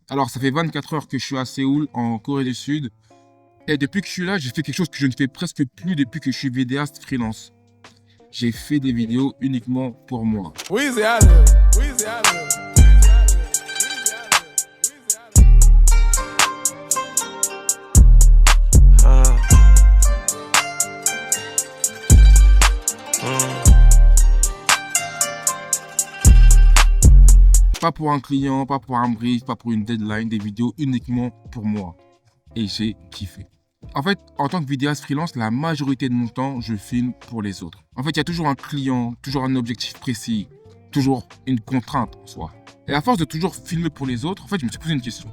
Alors, ça fait 24 heures que je suis à Séoul, en Corée du Sud. Et depuis que je suis là, j'ai fait quelque chose que je ne fais presque plus depuis que je suis vidéaste freelance. J'ai fait des vidéos uniquement pour moi. Pas pour un client, pas pour un brief, pas pour une deadline, des vidéos uniquement pour moi. Et j'ai kiffé. En fait, en tant que vidéaste freelance, la majorité de mon temps, je filme pour les autres. En fait, il y a toujours un client, toujours un objectif précis, toujours une contrainte en soi. Et à force de toujours filmer pour les autres, en fait, je me suis posé une question.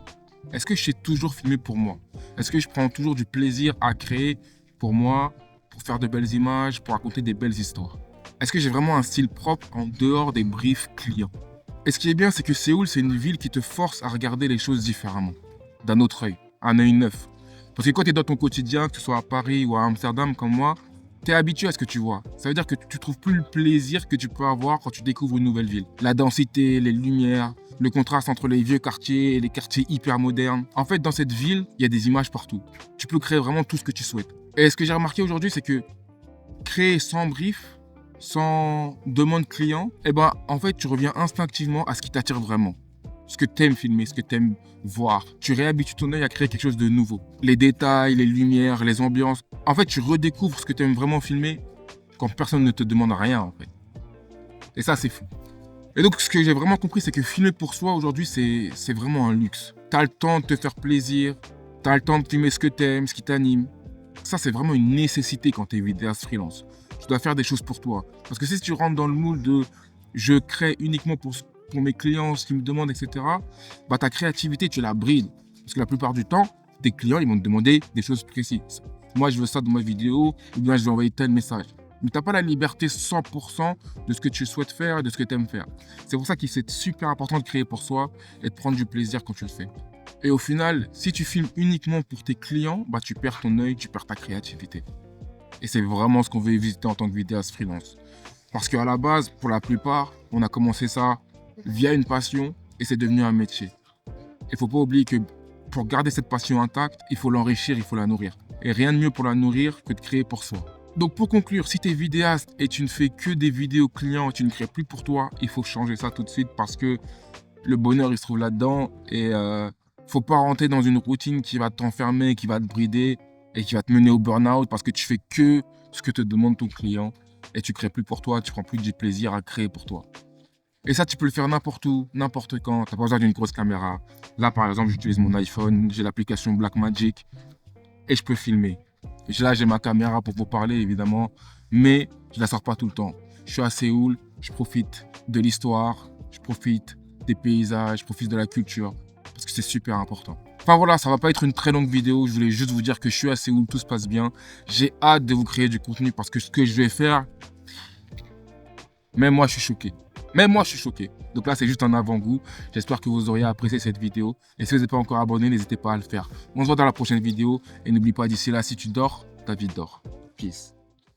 Est-ce que je sais toujours filmer pour moi? Est-ce que je prends toujours du plaisir à créer pour moi, pour faire de belles images, pour raconter des belles histoires? Est-ce que j'ai vraiment un style propre en dehors des briefs clients? Et ce qui est bien, c'est que Séoul, c'est une ville qui te force à regarder les choses différemment, d'un autre œil, un œil neuf. Parce que quand tu es dans ton quotidien, que ce soit à Paris ou à Amsterdam comme moi, tu es habitué à ce que tu vois. Ça veut dire que tu trouves plus le plaisir que tu peux avoir quand tu découvres une nouvelle ville. La densité, les lumières, le contraste entre les vieux quartiers et les quartiers hyper modernes. En fait, dans cette ville, il y a des images partout. Tu peux créer vraiment tout ce que tu souhaites. Et ce que j'ai remarqué aujourd'hui, c'est que créer sans brief, sans demande client, en fait, tu reviens instinctivement à ce qui t'attire vraiment. Ce que tu aimes filmer, ce que tu aimes voir. Tu réhabitues ton œil à créer quelque chose de nouveau. Les détails, les lumières, les ambiances. En fait, tu redécouvres ce que tu aimes vraiment filmer quand personne ne te demande rien, en fait. Et ça, c'est fou. Et donc, ce que j'ai vraiment compris, c'est que filmer pour soi, aujourd'hui, c'est vraiment un luxe. Tu as le temps de te faire plaisir. Tu as le temps de filmer ce que tu aimes, ce qui t'anime. Ça, c'est vraiment une nécessité quand tu es vidéaste freelance. Tu dois faire des choses pour toi. Parce que si tu rentres dans le moule de « je crée uniquement pour mes clients, ce qu'ils me demandent, etc. », ta créativité, tu la brides. Parce que la plupart du temps, tes clients, ils vont te demander des choses précises. Moi, je veux ça dans ma vidéo, ou bien je vais envoyer tel message. Mais tu n'as pas la liberté 100% de ce que tu souhaites faire et de ce que tu aimes faire. C'est pour ça que c'est super important de créer pour soi et de prendre du plaisir quand tu le fais. Et au final, si tu filmes uniquement pour tes clients, tu perds ton œil, tu perds ta créativité. Et c'est vraiment ce qu'on veut éviter en tant que vidéaste freelance. Parce qu'à la base, pour la plupart, on a commencé ça via une passion et c'est devenu un métier. Il ne faut pas oublier que pour garder cette passion intacte, il faut l'enrichir, il faut la nourrir. Et rien de mieux pour la nourrir que de créer pour soi. Donc pour conclure, si tu es vidéaste et tu ne fais que des vidéos clients et tu ne crées plus pour toi, il faut changer ça tout de suite parce que le bonheur il se trouve là-dedans et faut pas rentrer dans une routine qui va t'enfermer, qui va te brider et qui va te mener au burn-out parce que tu fais que ce que te demande ton client et tu crées plus pour toi, tu prends plus du plaisir à créer pour toi. Et ça, tu peux le faire n'importe où, n'importe quand. Tu n'as pas besoin d'une grosse caméra. Là, par exemple, j'utilise mon iPhone, j'ai l'application Blackmagic et je peux filmer. Là, j'ai ma caméra pour vous parler, évidemment, mais je ne la sors pas tout le temps. Je suis à Séoul, je profite de l'histoire, je profite des paysages, je profite de la culture, parce que c'est super important. Enfin voilà, ça va pas être une très longue vidéo, je voulais juste vous dire que je suis à Séoul, tout se passe bien. J'ai hâte de vous créer du contenu parce que ce que je vais faire, même moi je suis choqué. Donc là, c'est juste un avant-goût. J'espère que vous auriez apprécié cette vidéo. Et si vous n'êtes pas encore abonné, n'hésitez pas à le faire. On se voit dans la prochaine vidéo. Et n'oublie pas, d'ici là, si tu dors, ta vie dort. Peace.